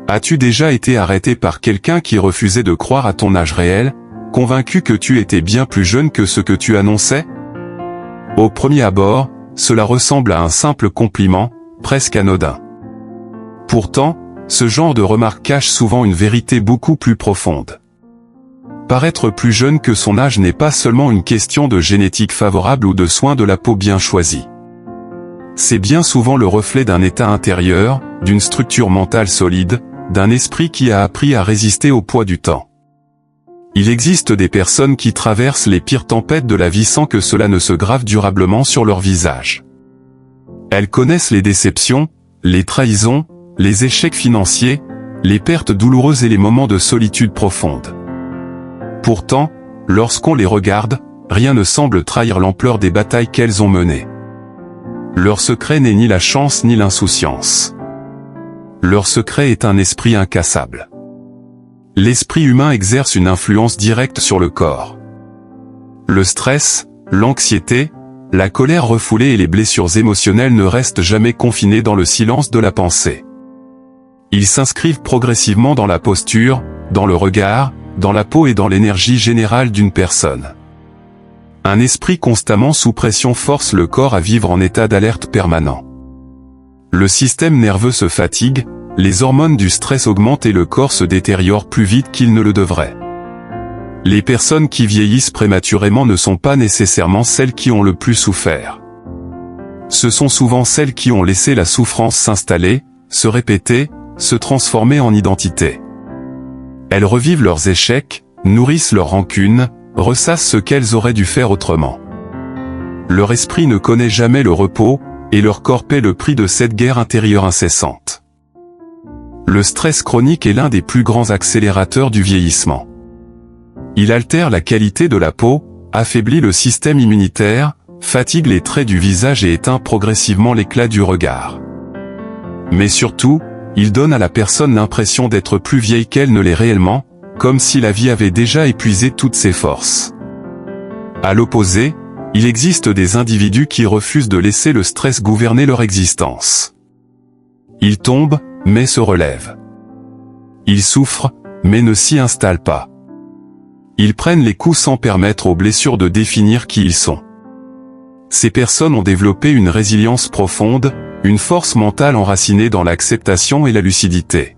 As-tu déjà été arrêté par quelqu'un qui refusait de croire à ton âge réel, convaincu que tu étais bien plus jeune que ce que tu annonçais? Au premier abord, cela ressemble à un simple compliment, presque anodin. Pourtant, ce genre de remarque cache souvent une vérité beaucoup plus profonde. Paraître plus jeune que son âge n'est pas seulement une question de génétique favorable ou de soins de la peau bien choisis. C'est bien souvent le reflet d'un état intérieur, d'une structure mentale solide, d'un esprit qui a appris à résister au poids du temps. Il existe des personnes qui traversent les pires tempêtes de la vie sans que cela ne se grave durablement sur leur visage. Elles connaissent les déceptions, les trahisons, les échecs financiers, les pertes douloureuses et les moments de solitude profonde. Pourtant, lorsqu'on les regarde, rien ne semble trahir l'ampleur des batailles qu'elles ont menées. Leur secret n'est ni la chance ni l'insouciance. Leur secret est un esprit incassable. L'esprit humain exerce une influence directe sur le corps. Le stress, l'anxiété, la colère refoulée et les blessures émotionnelles ne restent jamais confinées dans le silence de la pensée. Ils s'inscrivent progressivement dans la posture, dans le regard, dans la peau et dans l'énergie générale d'une personne. Un esprit constamment sous pression force le corps à vivre en état d'alerte permanent. Le système nerveux se fatigue, les hormones du stress augmentent et le corps se détériore plus vite qu'il ne le devrait. Les personnes qui vieillissent prématurément ne sont pas nécessairement celles qui ont le plus souffert. Ce sont souvent celles qui ont laissé la souffrance s'installer, se répéter, se transformer en identité. Elles revivent leurs échecs, nourrissent leur rancune, ressassent ce qu'elles auraient dû faire autrement. Leur esprit ne connaît jamais le repos, et leur corps paie le prix de cette guerre intérieure incessante. Le stress chronique est l'un des plus grands accélérateurs du vieillissement. Il altère la qualité de la peau, affaiblit le système immunitaire, fatigue les traits du visage et éteint progressivement l'éclat du regard. Mais surtout, il donne à la personne l'impression d'être plus vieille qu'elle ne l'est réellement, comme si la vie avait déjà épuisé toutes ses forces. À l'opposé, il existe des individus qui refusent de laisser le stress gouverner leur existence. Ils tombent, mais se relèvent. Ils souffrent, mais ne s'y installent pas. Ils prennent les coups sans permettre aux blessures de définir qui ils sont. Ces personnes ont développé une résilience profonde, une force mentale enracinée dans l'acceptation et la lucidité.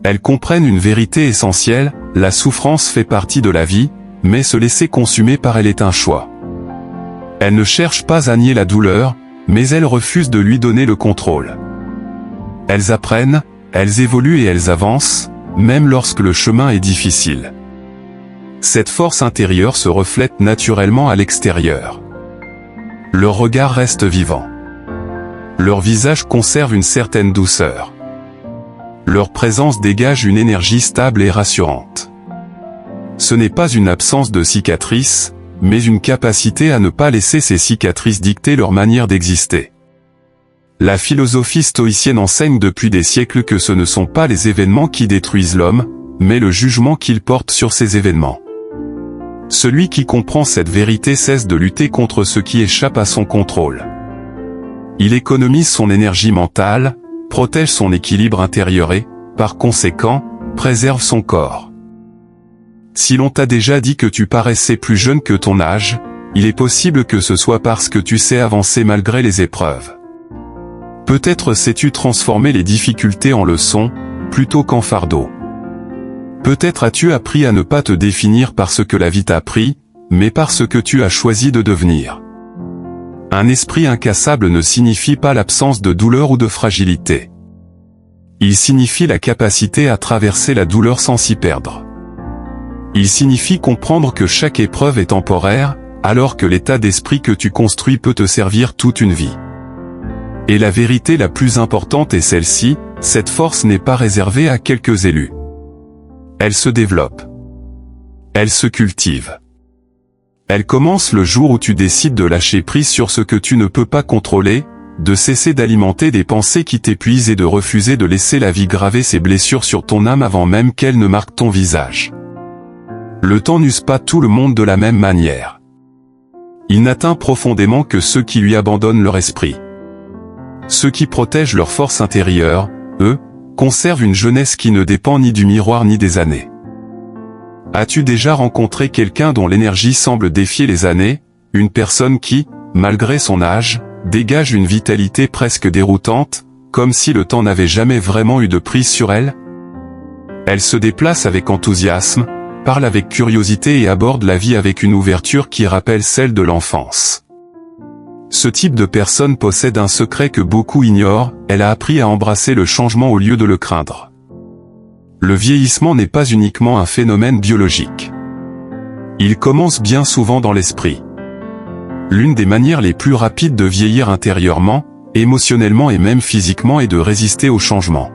Elles comprennent une vérité essentielle, la souffrance fait partie de la vie, mais se laisser consumer par elle est un choix. Elles ne cherchent pas à nier la douleur, mais elles refusent de lui donner le contrôle. Elles apprennent, elles évoluent et elles avancent, même lorsque le chemin est difficile. Cette force intérieure se reflète naturellement à l'extérieur. Leur regard reste vivant. Leur visage conserve une certaine douceur. Leur présence dégage une énergie stable et rassurante. Ce n'est pas une absence de cicatrices, mais une capacité à ne pas laisser ces cicatrices dicter leur manière d'exister. La philosophie stoïcienne enseigne depuis des siècles que ce ne sont pas les événements qui détruisent l'homme, mais le jugement qu'il porte sur ces événements. Celui qui comprend cette vérité cesse de lutter contre ce qui échappe à son contrôle. Il économise son énergie mentale, protège son équilibre intérieur et, par conséquent, préserve son corps. Si l'on t'a déjà dit que tu paraissais plus jeune que ton âge, il est possible que ce soit parce que tu sais avancer malgré les épreuves. Peut-être sais-tu transformer les difficultés en leçons, plutôt qu'en fardeau. Peut-être as-tu appris à ne pas te définir par ce que la vie t'a appris, mais par ce que tu as choisi de devenir. Un esprit incassable ne signifie pas l'absence de douleur ou de fragilité. Il signifie la capacité à traverser la douleur sans s'y perdre. Il signifie comprendre que chaque épreuve est temporaire, alors que l'état d'esprit que tu construis peut te servir toute une vie. Et la vérité la plus importante est celle-ci, cette force n'est pas réservée à quelques élus. Elle se développe. Elle se cultive. Elle commence le jour où tu décides de lâcher prise sur ce que tu ne peux pas contrôler, de cesser d'alimenter des pensées qui t'épuisent et de refuser de laisser la vie graver ses blessures sur ton âme avant même qu'elle ne marque ton visage. Le temps n'use pas tout le monde de la même manière. Il n'atteint profondément que ceux qui lui abandonnent leur esprit. Ceux qui protègent leur force intérieure, eux, conserve une jeunesse qui ne dépend ni du miroir ni des années. As-tu déjà rencontré quelqu'un dont l'énergie semble défier les années, une personne qui, malgré son âge, dégage une vitalité presque déroutante, comme si le temps n'avait jamais vraiment eu de prise sur elle? Elle se déplace avec enthousiasme, parle avec curiosité et aborde la vie avec une ouverture qui rappelle celle de l'enfance. Ce type de personne possède un secret que beaucoup ignorent, elle a appris à embrasser le changement au lieu de le craindre. Le vieillissement n'est pas uniquement un phénomène biologique. Il commence bien souvent dans l'esprit. L'une des manières les plus rapides de vieillir intérieurement, émotionnellement et même physiquement est de résister au changement.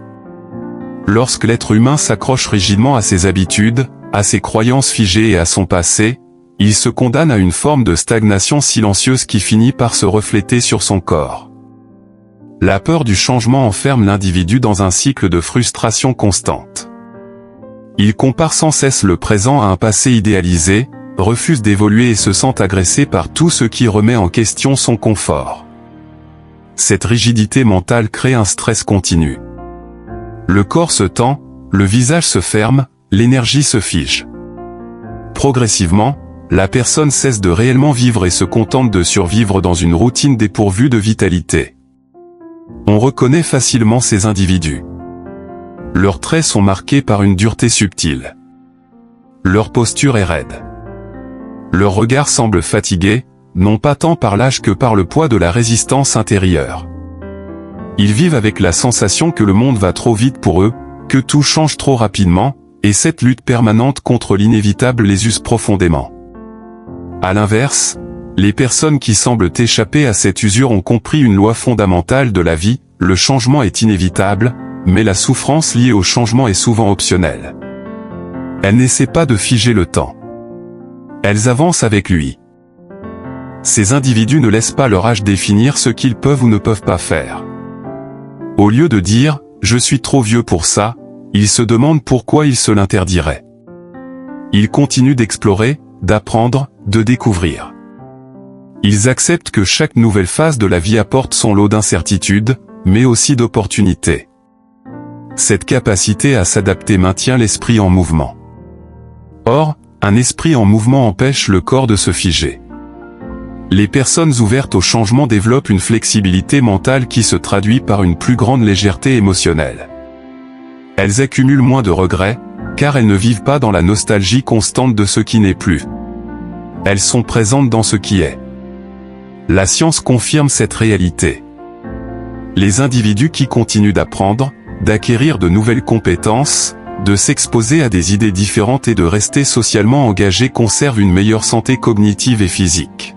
Lorsque l'être humain s'accroche rigidement à ses habitudes, à ses croyances figées et à son passé, il se condamne à une forme de stagnation silencieuse qui finit par se refléter sur son corps. La peur du changement enferme l'individu dans un cycle de frustration constante. Il compare sans cesse le présent à un passé idéalisé, refuse d'évoluer et se sent agressé par tout ce qui remet en question son confort. Cette rigidité mentale crée un stress continu. Le corps se tend, le visage se ferme, l'énergie se fige. Progressivement, la personne cesse de réellement vivre et se contente de survivre dans une routine dépourvue de vitalité. On reconnaît facilement ces individus. Leurs traits sont marqués par une dureté subtile. Leur posture est raide. Leur regard semble fatigué, non pas tant par l'âge que par le poids de la résistance intérieure. Ils vivent avec la sensation que le monde va trop vite pour eux, que tout change trop rapidement, et cette lutte permanente contre l'inévitable les use profondément. À l'inverse, les personnes qui semblent échapper à cette usure ont compris une loi fondamentale de la vie, le changement est inévitable, mais la souffrance liée au changement est souvent optionnelle. Elles n'essaient pas de figer le temps. Elles avancent avec lui. Ces individus ne laissent pas leur âge définir ce qu'ils peuvent ou ne peuvent pas faire. Au lieu de dire « je suis trop vieux pour ça », ils se demandent pourquoi ils se l'interdiraient. Ils continuent d'explorer, d'apprendre, de découvrir. Ils acceptent que chaque nouvelle phase de la vie apporte son lot d'incertitudes, mais aussi d'opportunités. Cette capacité à s'adapter maintient l'esprit en mouvement. Or, un esprit en mouvement empêche le corps de se figer. Les personnes ouvertes au changement développent une flexibilité mentale qui se traduit par une plus grande légèreté émotionnelle. Elles accumulent moins de regrets, car elles ne vivent pas dans la nostalgie constante de ce qui n'est plus. Elles sont présentes dans ce qui est. La science confirme cette réalité. Les individus qui continuent d'apprendre, d'acquérir de nouvelles compétences, de s'exposer à des idées différentes et de rester socialement engagés conservent une meilleure santé cognitive et physique.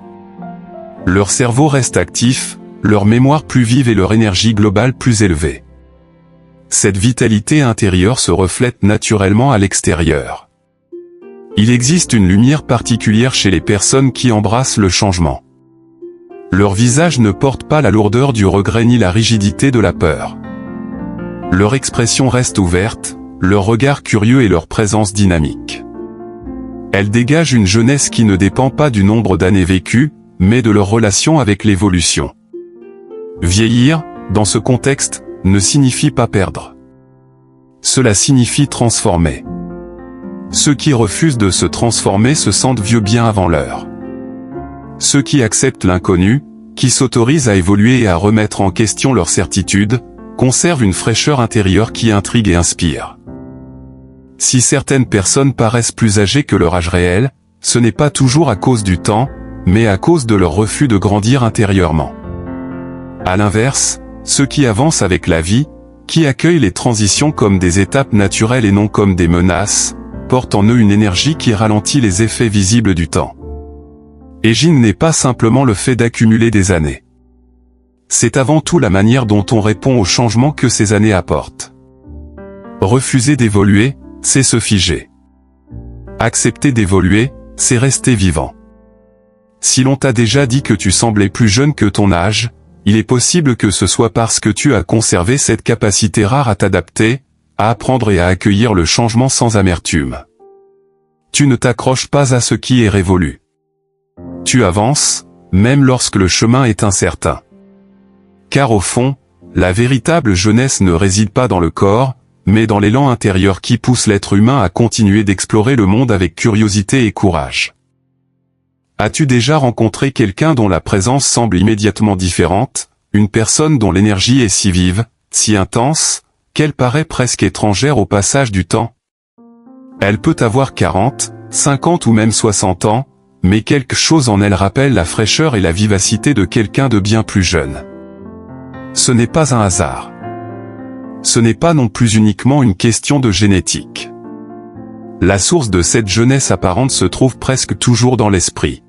Leur cerveau reste actif, leur mémoire plus vive et leur énergie globale plus élevée. Cette vitalité intérieure se reflète naturellement à l'extérieur. Il existe une lumière particulière chez les personnes qui embrassent le changement. Leur visage ne porte pas la lourdeur du regret ni la rigidité de la peur. Leur expression reste ouverte, leur regard curieux et leur présence dynamique. Elles dégagent une jeunesse qui ne dépend pas du nombre d'années vécues, mais de leur relation avec l'évolution. Vieillir, dans ce contexte, ne signifie pas perdre. Cela signifie transformer. Ceux qui refusent de se transformer se sentent vieux bien avant l'heure. Ceux qui acceptent l'inconnu, qui s'autorisent à évoluer et à remettre en question leurs certitudes, conservent une fraîcheur intérieure qui intrigue et inspire. Si certaines personnes paraissent plus âgées que leur âge réel, ce n'est pas toujours à cause du temps, mais à cause de leur refus de grandir intérieurement. À l'inverse, ceux qui avancent avec la vie, qui accueillent les transitions comme des étapes naturelles et non comme des menaces, portent en eux une énergie qui ralentit les effets visibles du temps. Aging n'est pas simplement le fait d'accumuler des années. C'est avant tout la manière dont on répond aux changements que ces années apportent. Refuser d'évoluer, c'est se figer. Accepter d'évoluer, c'est rester vivant. Si l'on t'a déjà dit que tu semblais plus jeune que ton âge, il est possible que ce soit parce que tu as conservé cette capacité rare à t'adapter, à apprendre et à accueillir le changement sans amertume. Tu ne t'accroches pas à ce qui est révolu. Tu avances, même lorsque le chemin est incertain. Car au fond, la véritable jeunesse ne réside pas dans le corps, mais dans l'élan intérieur qui pousse l'être humain à continuer d'explorer le monde avec curiosité et courage. As-tu déjà rencontré quelqu'un dont la présence semble immédiatement différente, une personne dont l'énergie est si vive, si intense, qu'elle paraît presque étrangère au passage du temps? Elle peut avoir 40, 50 ou même 60 ans, mais quelque chose en elle rappelle la fraîcheur et la vivacité de quelqu'un de bien plus jeune. Ce n'est pas un hasard. Ce n'est pas non plus uniquement une question de génétique. La source de cette jeunesse apparente se trouve presque toujours dans l'esprit.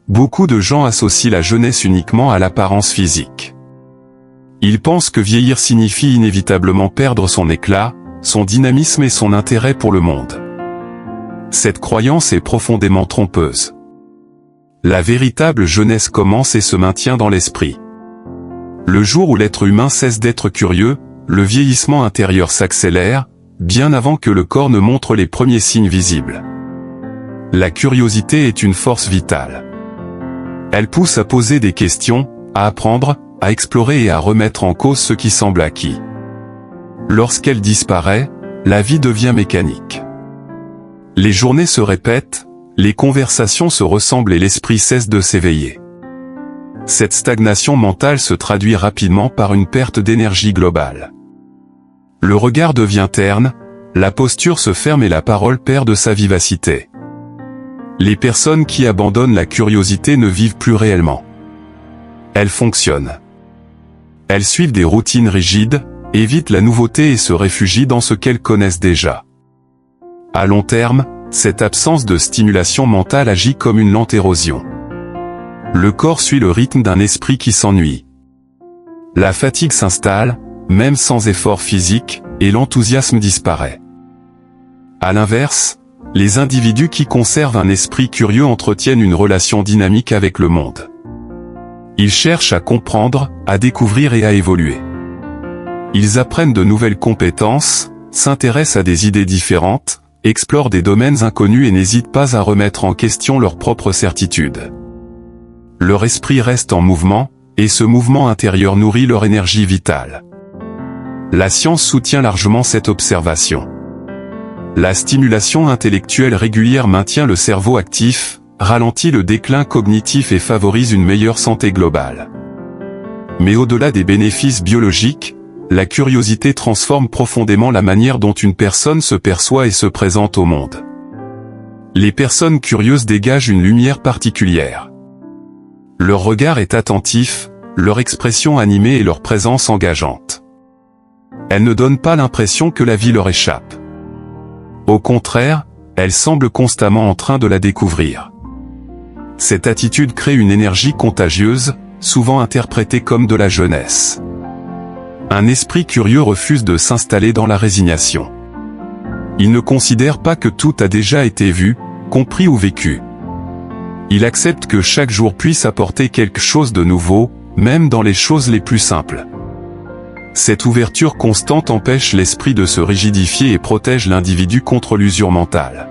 Beaucoup de gens associent la jeunesse uniquement à l'apparence physique. Ils pensent que vieillir signifie inévitablement perdre son éclat, son dynamisme et son intérêt pour le monde. Cette croyance est profondément trompeuse. La véritable jeunesse commence et se maintient dans l'esprit. Le jour où l'être humain cesse d'être curieux, le vieillissement intérieur s'accélère, bien avant que le corps ne montre les premiers signes visibles. La curiosité est une force vitale. Elle pousse à poser des questions, à apprendre, à explorer et à remettre en cause ce qui semble acquis. Lorsqu'elle disparaît, la vie devient mécanique. Les journées se répètent, les conversations se ressemblent et l'esprit cesse de s'éveiller. Cette stagnation mentale se traduit rapidement par une perte d'énergie globale. Le regard devient terne, la posture se ferme et la parole perd de sa vivacité. Les personnes qui abandonnent la curiosité ne vivent plus réellement. Elles fonctionnent. Elles suivent des routines rigides, évitent la nouveauté et se réfugient dans ce qu'elles connaissent déjà. À long terme, cette absence de stimulation mentale agit comme une lente érosion. Le corps suit le rythme d'un esprit qui s'ennuie. La fatigue s'installe, même sans effort physique, et l'enthousiasme disparaît. À l'inverse, les individus qui conservent un esprit curieux entretiennent une relation dynamique avec le monde. Ils cherchent à comprendre, à découvrir et à évoluer. Ils apprennent de nouvelles compétences, s'intéressent à des idées différentes, explorent des domaines inconnus et n'hésitent pas à remettre en question leurs propres certitudes. Leur esprit reste en mouvement, et ce mouvement intérieur nourrit leur énergie vitale. La science soutient largement cette observation. La stimulation intellectuelle régulière maintient le cerveau actif, ralentit le déclin cognitif et favorise une meilleure santé globale. Mais au-delà des bénéfices biologiques, la curiosité transforme profondément la manière dont une personne se perçoit et se présente au monde. Les personnes curieuses dégagent une lumière particulière. Leur regard est attentif, leur expression animée et leur présence engageante. Elles ne donnent pas l'impression que la vie leur échappe. Au contraire, elles semblent constamment en train de la découvrir. Cette attitude crée une énergie contagieuse, souvent interprétée comme de la jeunesse. Un esprit curieux refuse de s'installer dans la résignation. Il ne considère pas que tout a déjà été vu, compris ou vécu. Il accepte que chaque jour puisse apporter quelque chose de nouveau, même dans les choses les plus simples. Cette ouverture constante empêche l'esprit de se rigidifier et protège l'individu contre l'usure mentale.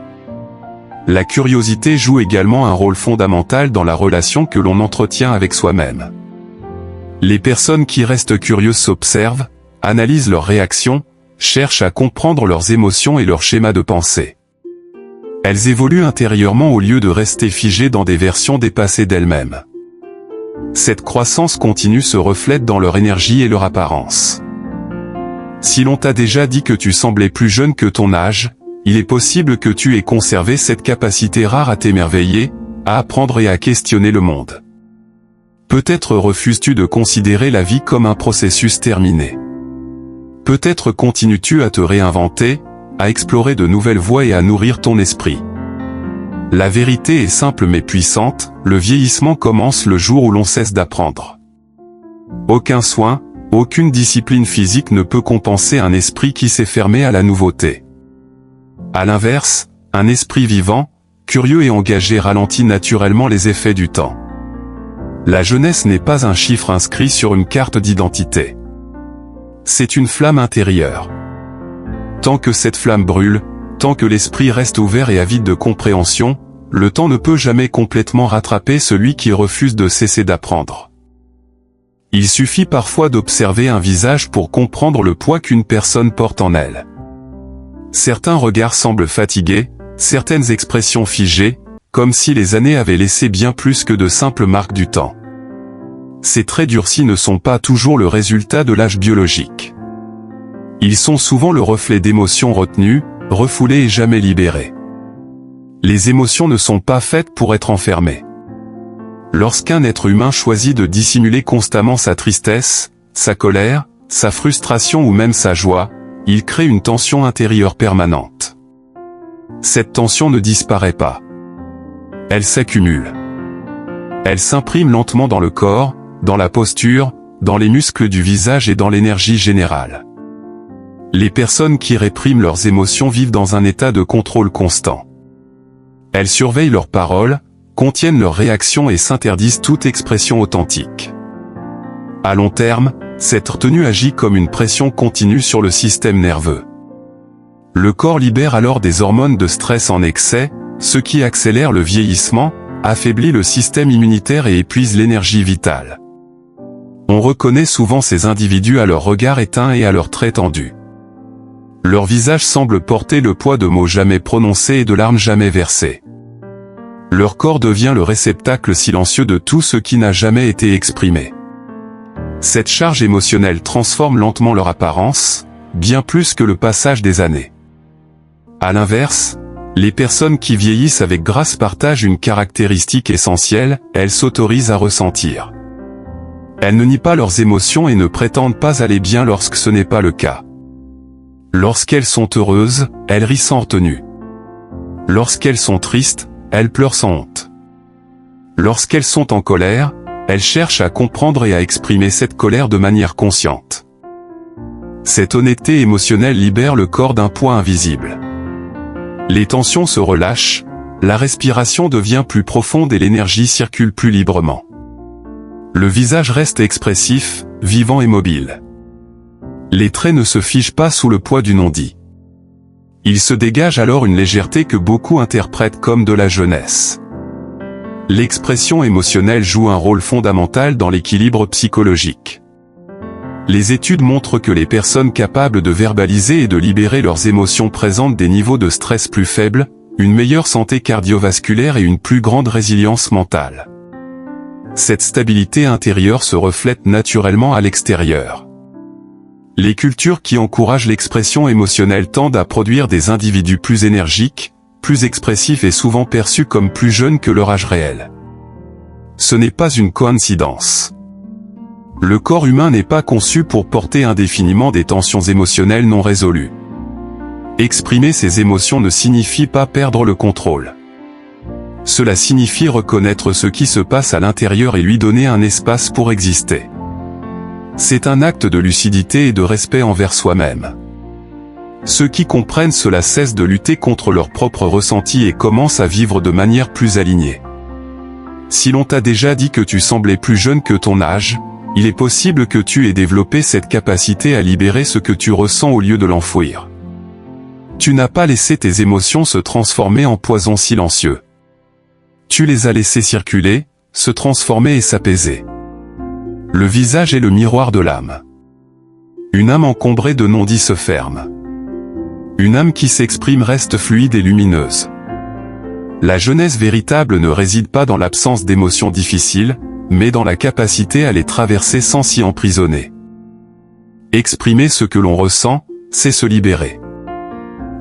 La curiosité joue également un rôle fondamental dans la relation que l'on entretient avec soi-même. Les personnes qui restent curieuses s'observent, analysent leurs réactions, cherchent à comprendre leurs émotions et leurs schémas de pensée. Elles évoluent intérieurement au lieu de rester figées dans des versions dépassées d'elles-mêmes. Cette croissance continue se reflète dans leur énergie et leur apparence. Si l'on t'a déjà dit que tu semblais plus jeune que ton âge, il est possible que tu aies conservé cette capacité rare à t'émerveiller, à apprendre et à questionner le monde. Peut-être refuses-tu de considérer la vie comme un processus terminé. Peut-être continues-tu à te réinventer, à explorer de nouvelles voies et à nourrir ton esprit. La vérité est simple mais puissante, le vieillissement commence le jour où l'on cesse d'apprendre. Aucun soin, aucune discipline physique ne peut compenser un esprit qui s'est fermé à la nouveauté. À l'inverse, un esprit vivant, curieux et engagé ralentit naturellement les effets du temps. La jeunesse n'est pas un chiffre inscrit sur une carte d'identité. C'est une flamme intérieure. Tant que cette flamme brûle, tant que l'esprit reste ouvert et avide de compréhension, le temps ne peut jamais complètement rattraper celui qui refuse de cesser d'apprendre. Il suffit parfois d'observer un visage pour comprendre le poids qu'une personne porte en elle. Certains regards semblent fatigués, certaines expressions figées, comme si les années avaient laissé bien plus que de simples marques du temps. Ces traits durcis ne sont pas toujours le résultat de l'âge biologique. Ils sont souvent le reflet d'émotions retenues, refoulées et jamais libérées. Les émotions ne sont pas faites pour être enfermées. Lorsqu'un être humain choisit de dissimuler constamment sa tristesse, sa colère, sa frustration ou même sa joie, il crée une tension intérieure permanente. Cette tension ne disparaît pas. Elle s'accumule. Elle s'imprime lentement dans le corps, dans la posture, dans les muscles du visage et dans l'énergie générale. Les personnes qui répriment leurs émotions vivent dans un état de contrôle constant. Elles surveillent leurs paroles, contiennent leurs réactions et s'interdisent toute expression authentique. À long terme, cette retenue agit comme une pression continue sur le système nerveux. Le corps libère alors des hormones de stress en excès, ce qui accélère le vieillissement, affaiblit le système immunitaire et épuise l'énergie vitale. On reconnaît souvent ces individus à leur regard éteint et à leurs traits tendus. Leur visage semble porter le poids de mots jamais prononcés et de larmes jamais versées. Leur corps devient le réceptacle silencieux de tout ce qui n'a jamais été exprimé. Cette charge émotionnelle transforme lentement leur apparence, bien plus que le passage des années. À l'inverse, les personnes qui vieillissent avec grâce partagent une caractéristique essentielle, elles s'autorisent à ressentir. Elles ne nient pas leurs émotions et ne prétendent pas aller bien lorsque ce n'est pas le cas. Lorsqu'elles sont heureuses, elles rient sans retenue. Lorsqu'elles sont tristes, elles pleurent sans honte. Lorsqu'elles sont en colère, elles cherchent à comprendre et à exprimer cette colère de manière consciente. Cette honnêteté émotionnelle libère le corps d'un poids invisible. Les tensions se relâchent, la respiration devient plus profonde et l'énergie circule plus librement. Le visage reste expressif, vivant et mobile. Les traits ne se figent pas sous le poids du non-dit. Il se dégage alors une légèreté que beaucoup interprètent comme de la jeunesse. L'expression émotionnelle joue un rôle fondamental dans l'équilibre psychologique. Les études montrent que les personnes capables de verbaliser et de libérer leurs émotions présentent des niveaux de stress plus faibles, une meilleure santé cardiovasculaire et une plus grande résilience mentale. Cette stabilité intérieure se reflète naturellement à l'extérieur. Les cultures qui encouragent l'expression émotionnelle tendent à produire des individus plus énergiques, plus expressifs et souvent perçus comme plus jeunes que leur âge réel. Ce n'est pas une coïncidence. Le corps humain n'est pas conçu pour porter indéfiniment des tensions émotionnelles non résolues. Exprimer ses émotions ne signifie pas perdre le contrôle. Cela signifie reconnaître ce qui se passe à l'intérieur et lui donner un espace pour exister. C'est un acte de lucidité et de respect envers soi-même. Ceux qui comprennent cela cessent de lutter contre leurs propres ressentis et commencent à vivre de manière plus alignée. Si l'on t'a déjà dit que tu semblais plus jeune que ton âge, il est possible que tu aies développé cette capacité à libérer ce que tu ressens au lieu de l'enfouir. Tu n'as pas laissé tes émotions se transformer en poison silencieux. Tu les as laissées circuler, se transformer et s'apaiser. Le visage est le miroir de l'âme. Une âme encombrée de non-dits se ferme. Une âme qui s'exprime reste fluide et lumineuse. La jeunesse véritable ne réside pas dans l'absence d'émotions difficiles, mais dans la capacité à les traverser sans s'y emprisonner. Exprimer ce que l'on ressent, c'est se libérer.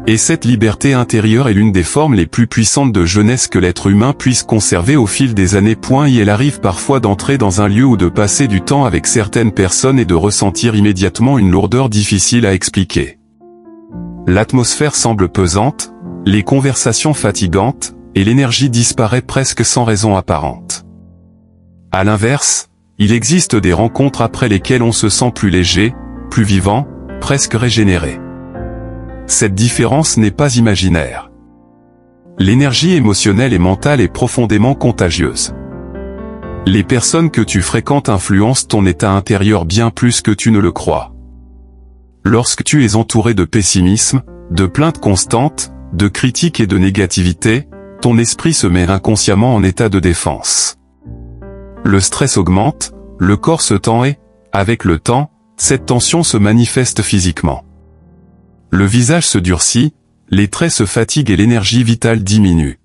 Et cette liberté intérieure est l'une des formes les plus puissantes de jeunesse que l'être humain puisse conserver au fil des années. Et il arrive parfois d'entrer dans un lieu ou de passer du temps avec certaines personnes et de ressentir immédiatement une lourdeur difficile à expliquer. L'atmosphère semble pesante, les conversations fatigantes, et l'énergie disparaît presque sans raison apparente. À l'inverse, il existe des rencontres après lesquelles on se sent plus léger, plus vivant, presque régénéré. Cette différence n'est pas imaginaire. L'énergie émotionnelle et mentale est profondément contagieuse. Les personnes que tu fréquentes influencent ton état intérieur bien plus que tu ne le crois. Lorsque tu es entouré de pessimisme, de plaintes constantes, de critiques et de négativité, ton esprit se met inconsciemment en état de défense. Le stress augmente, le corps se tend et, avec le temps, cette tension se manifeste physiquement. Le visage se durcit, les traits se fatiguent et l'énergie vitale diminue.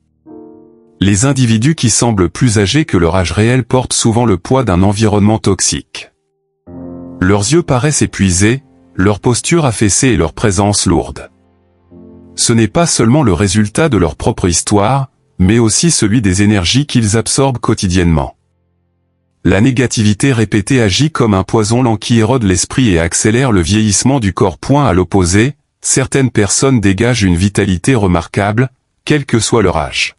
Les individus qui semblent plus âgés que leur âge réel portent souvent le poids d'un environnement toxique. Leurs yeux paraissent épuisés, leur posture affaissée et leur présence lourde. Ce n'est pas seulement le résultat de leur propre histoire, mais aussi celui des énergies qu'ils absorbent quotidiennement. La négativité répétée agit comme un poison lent qui érode l'esprit et accélère le vieillissement du corps. À l'opposé, certaines personnes dégagent une vitalité remarquable, quel que soit leur âge.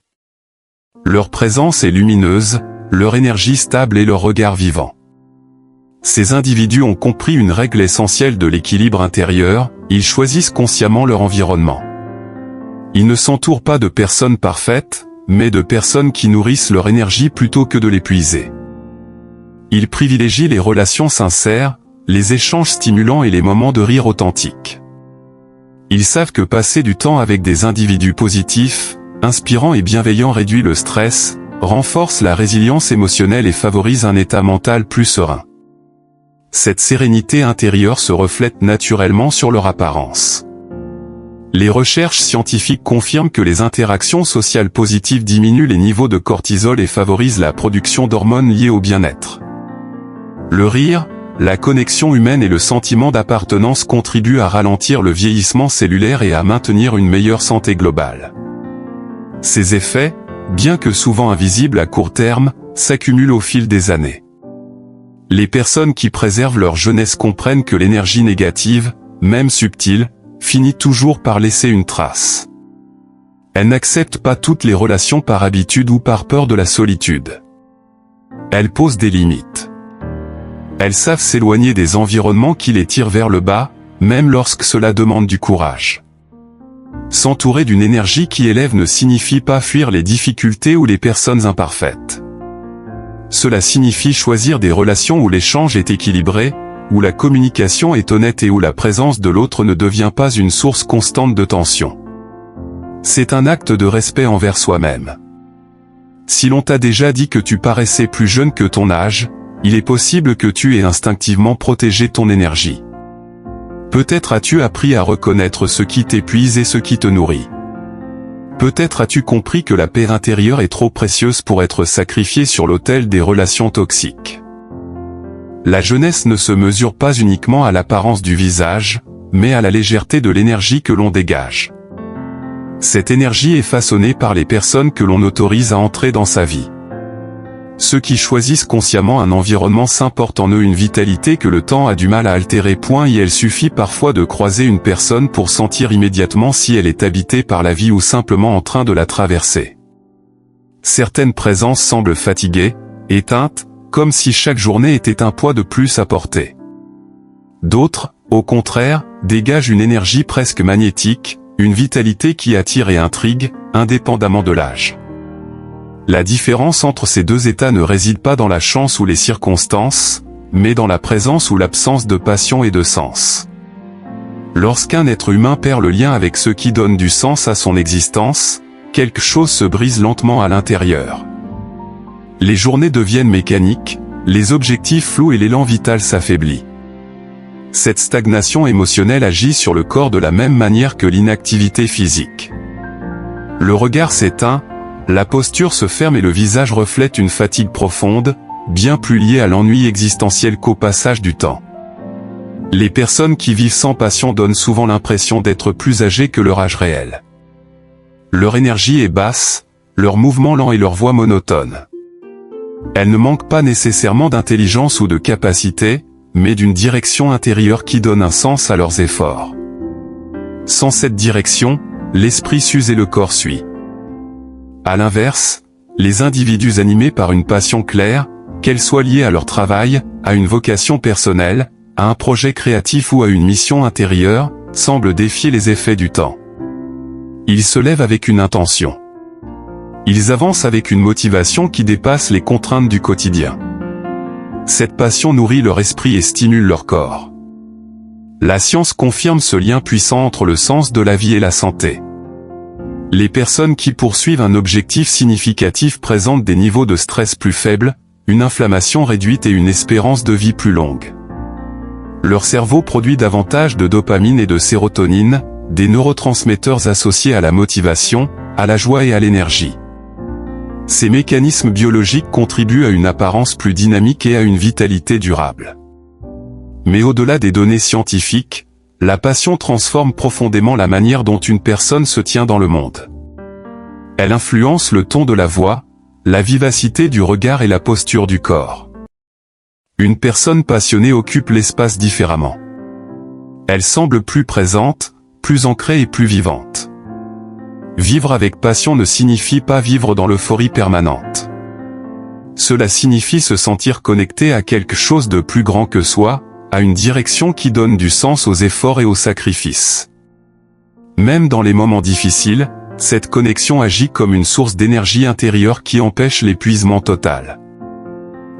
Leur présence est lumineuse, leur énergie stable et leur regard vivant. Ces individus ont compris une règle essentielle de l'équilibre intérieur, ils choisissent consciemment leur environnement. Ils ne s'entourent pas de personnes parfaites, mais de personnes qui nourrissent leur énergie plutôt que de l'épuiser. Ils privilégient les relations sincères, les échanges stimulants et les moments de rire authentiques. Ils savent que passer du temps avec des individus positifs, inspirants et bienveillants réduit le stress, renforce la résilience émotionnelle et favorise un état mental plus serein. Cette sérénité intérieure se reflète naturellement sur leur apparence. Les recherches scientifiques confirment que les interactions sociales positives diminuent les niveaux de cortisol et favorisent la production d'hormones liées au bien-être. Le rire, la connexion humaine et le sentiment d'appartenance contribuent à ralentir le vieillissement cellulaire et à maintenir une meilleure santé globale. Ces effets, bien que souvent invisibles à court terme, s'accumulent au fil des années. Les personnes qui préservent leur jeunesse comprennent que l'énergie négative, même subtile, finit toujours par laisser une trace. Elles n'acceptent pas toutes les relations par habitude ou par peur de la solitude. Elles posent des limites. Elles savent s'éloigner des environnements qui les tirent vers le bas, même lorsque cela demande du courage. S'entourer d'une énergie qui élève ne signifie pas fuir les difficultés ou les personnes imparfaites. Cela signifie choisir des relations où l'échange est équilibré, où la communication est honnête et où la présence de l'autre ne devient pas une source constante de tension. C'est un acte de respect envers soi-même. Si l'on t'a déjà dit que tu paraissais plus jeune que ton âge, il est possible que tu aies instinctivement protégé ton énergie. Peut-être as-tu appris à reconnaître ce qui t'épuise et ce qui te nourrit. Peut-être as-tu compris que la paix intérieure est trop précieuse pour être sacrifiée sur l'autel des relations toxiques. La jeunesse ne se mesure pas uniquement à l'apparence du visage, mais à la légèreté de l'énergie que l'on dégage. Cette énergie est façonnée par les personnes que l'on autorise à entrer dans sa vie. Ceux qui choisissent consciemment un environnement sain portent en eux une vitalité que le temps a du mal à altérer. Et il suffit parfois de croiser une personne pour sentir immédiatement si elle est habitée par la vie ou simplement en train de la traverser. Certaines présences semblent fatiguées, éteintes, comme si chaque journée était un poids de plus à porter. D'autres, au contraire, dégagent une énergie presque magnétique, une vitalité qui attire et intrigue, indépendamment de l'âge. La différence entre ces deux états ne réside pas dans la chance ou les circonstances, mais dans la présence ou l'absence de passion et de sens. Lorsqu'un être humain perd le lien avec ce qui donne du sens à son existence, quelque chose se brise lentement à l'intérieur. Les journées deviennent mécaniques, les objectifs flous et l'élan vital s'affaiblit. Cette stagnation émotionnelle agit sur le corps de la même manière que l'inactivité physique. Le regard s'éteint, la posture se ferme et le visage reflète une fatigue profonde, bien plus liée à l'ennui existentiel qu'au passage du temps. Les personnes qui vivent sans passion donnent souvent l'impression d'être plus âgées que leur âge réel. Leur énergie est basse, leur mouvement lent et leur voix monotone. Elles ne manquent pas nécessairement d'intelligence ou de capacité, mais d'une direction intérieure qui donne un sens à leurs efforts. Sans cette direction, l'esprit s'use et le corps suit. À l'inverse, les individus animés par une passion claire, qu'elle soit liée à leur travail, à une vocation personnelle, à un projet créatif ou à une mission intérieure, semblent défier les effets du temps. Ils se lèvent avec une intention. Ils avancent avec une motivation qui dépasse les contraintes du quotidien. Cette passion nourrit leur esprit et stimule leur corps. La science confirme ce lien puissant entre le sens de la vie et la santé. Les personnes qui poursuivent un objectif significatif présentent des niveaux de stress plus faibles, une inflammation réduite et une espérance de vie plus longue. leur cerveau produit davantage de dopamine et de sérotonine, des neurotransmetteurs associés à la motivation, à la joie et à l'énergie. Ces mécanismes biologiques contribuent à une apparence plus dynamique et à une vitalité durable. Mais au-delà des données scientifiques, la passion transforme profondément la manière dont une personne se tient dans le monde. Elle influence le ton de la voix, la vivacité du regard et la posture du corps. Une personne passionnée occupe l'espace différemment. Elle semble plus présente, plus ancrée et plus vivante. Vivre avec passion ne signifie pas vivre dans l'euphorie permanente. Cela signifie se sentir connecté à quelque chose de plus grand que soi, à une direction qui donne du sens aux efforts et aux sacrifices. Même dans les moments difficiles, cette connexion agit comme une source d'énergie intérieure qui empêche l'épuisement total.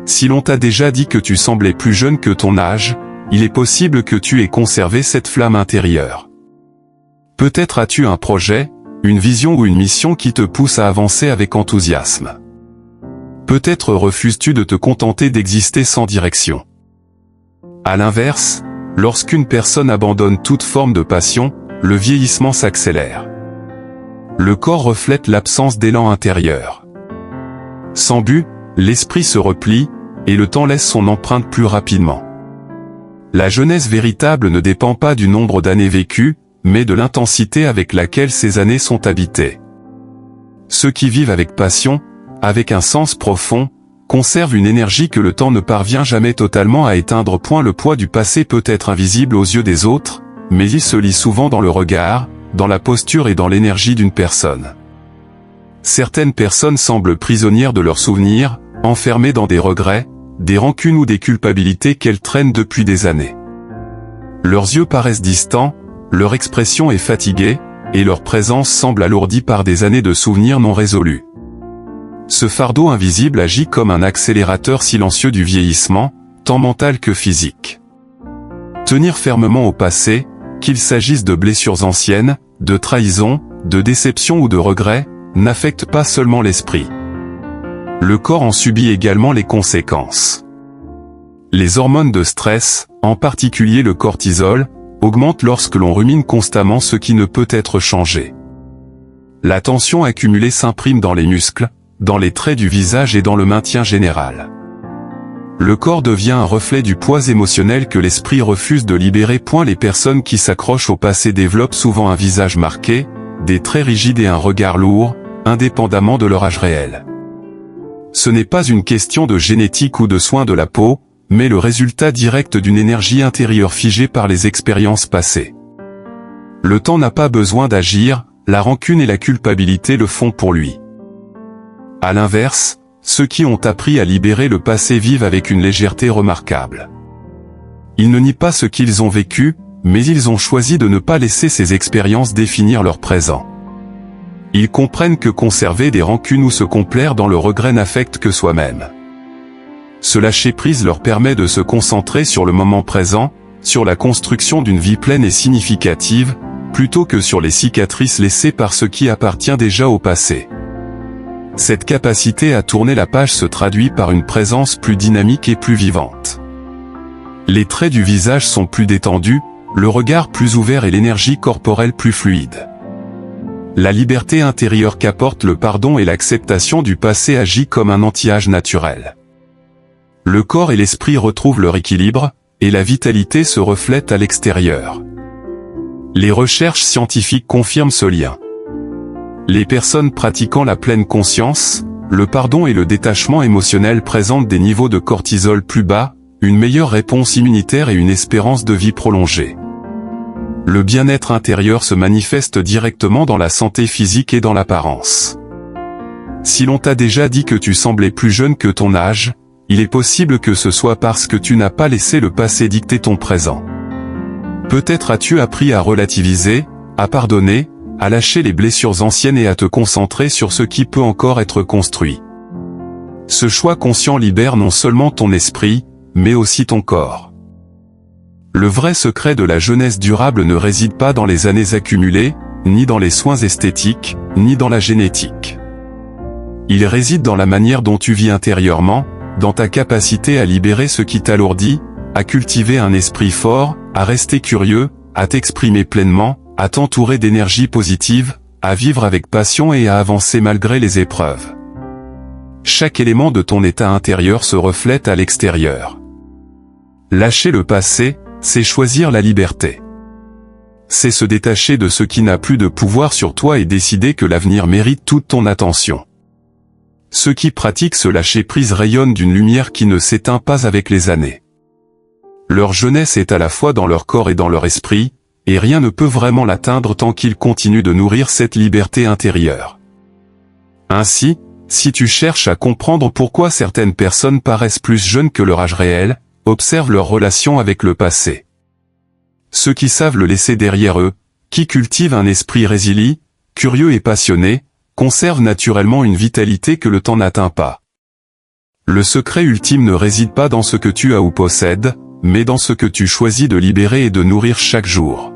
Si l'on t'a déjà dit que tu semblais plus jeune que ton âge, il est possible que tu aies conservé cette flamme intérieure. Peut-être as-tu un projet, une vision ou une mission qui te pousse à avancer avec enthousiasme. Peut-être refuses-tu de te contenter d'exister sans direction. À l'inverse, lorsqu'une personne abandonne toute forme de passion, le vieillissement s'accélère. Le corps reflète l'absence d'élan intérieur. Sans but, l'esprit se replie, et le temps laisse son empreinte plus rapidement. La jeunesse véritable ne dépend pas du nombre d'années vécues, mais de l'intensité avec laquelle ces années sont habitées. Ceux qui vivent avec passion, avec un sens profond, conservent une énergie que le temps ne parvient jamais totalement à éteindre. Le poids du passé peut être invisible aux yeux des autres, mais il se lit souvent dans le regard, dans la posture et dans l'énergie d'une personne. Certaines personnes semblent prisonnières de leurs souvenirs, enfermées dans des regrets, des rancunes ou des culpabilités qu'elles traînent depuis des années. Leurs yeux paraissent distants, leur expression est fatiguée, et leur présence semble alourdie par des années de souvenirs non résolus. Ce fardeau invisible agit comme un accélérateur silencieux du vieillissement, tant mental que physique. Tenir fermement au passé, qu'il s'agisse de blessures anciennes, de trahison, de déception ou de regrets, n'affecte pas seulement l'esprit. Le corps en subit également les conséquences. Les hormones de stress, en particulier le cortisol, augmentent lorsque l'on rumine constamment ce qui ne peut être changé. La tension accumulée s'imprime dans les muscles, dans les traits du visage et dans le maintien général. Le corps devient un reflet du poids émotionnel que l'esprit refuse de libérer. Les personnes qui s'accrochent au passé développent souvent un visage marqué, des traits rigides et un regard lourd, indépendamment de leur âge réel. Ce n'est pas une question de génétique ou de soins de la peau, mais le résultat direct d'une énergie intérieure figée par les expériences passées. Le temps n'a pas besoin d'agir, la rancune et la culpabilité le font pour lui. À l'inverse, ceux qui ont appris à libérer le passé vivent avec une légèreté remarquable. Ils ne nient pas ce qu'ils ont vécu, mais ils ont choisi de ne pas laisser ces expériences définir leur présent. Ils comprennent que conserver des rancunes ou se complaire dans le regret n'affecte que soi-même. Ce lâcher-prise leur permet de se concentrer sur le moment présent, sur la construction d'une vie pleine et significative, plutôt que sur les cicatrices laissées par ce qui appartient déjà au passé. Cette capacité à tourner la page se traduit par une présence plus dynamique et plus vivante. Les traits du visage sont plus détendus, le regard plus ouvert et l'énergie corporelle plus fluide. La liberté intérieure qu'apporte le pardon et l'acceptation du passé agit comme un anti-âge naturel. Le corps et l'esprit retrouvent leur équilibre, et la vitalité se reflète à l'extérieur. Les recherches scientifiques confirment ce lien. Les personnes pratiquant la pleine conscience, le pardon et le détachement émotionnel présentent des niveaux de cortisol plus bas, une meilleure réponse immunitaire et une espérance de vie prolongée. Le bien-être intérieur se manifeste directement dans la santé physique et dans l'apparence. Si l'on t'a déjà dit que tu semblais plus jeune que ton âge, il est possible que ce soit parce que tu n'as pas laissé le passé dicter ton présent. Peut-être as-tu appris à relativiser, à pardonner, à lâcher les blessures anciennes et à te concentrer sur ce qui peut encore être construit. Ce choix conscient libère non seulement ton esprit, mais aussi ton corps. Le vrai secret de la jeunesse durable ne réside pas dans les années accumulées, ni dans les soins esthétiques, ni dans la génétique. Il réside dans la manière dont tu vis intérieurement, dans ta capacité à libérer ce qui t'alourdit, à cultiver un esprit fort, à rester curieux, à t'exprimer pleinement, à t'entourer d'énergie positive, à vivre avec passion et à avancer malgré les épreuves. Chaque élément de ton état intérieur se reflète à l'extérieur. Lâcher le passé, c'est choisir la liberté. C'est se détacher de ce qui n'a plus de pouvoir sur toi et décider que l'avenir mérite toute ton attention. Ceux qui pratiquent ce lâcher-prise rayonnent d'une lumière qui ne s'éteint pas avec les années. Leur jeunesse est à la fois dans leur corps et dans leur esprit, et rien ne peut vraiment l'atteindre tant qu'ils continuent de nourrir cette liberté intérieure. Ainsi, si tu cherches à comprendre pourquoi certaines personnes paraissent plus jeunes que leur âge réel, observe leur relation avec le passé. Ceux qui savent le laisser derrière eux, qui cultivent un esprit résilient, curieux et passionné, conservent naturellement une vitalité que le temps n'atteint pas. Le secret ultime ne réside pas dans ce que tu as ou possèdes, mais dans ce que tu choisis de libérer et de nourrir chaque jour.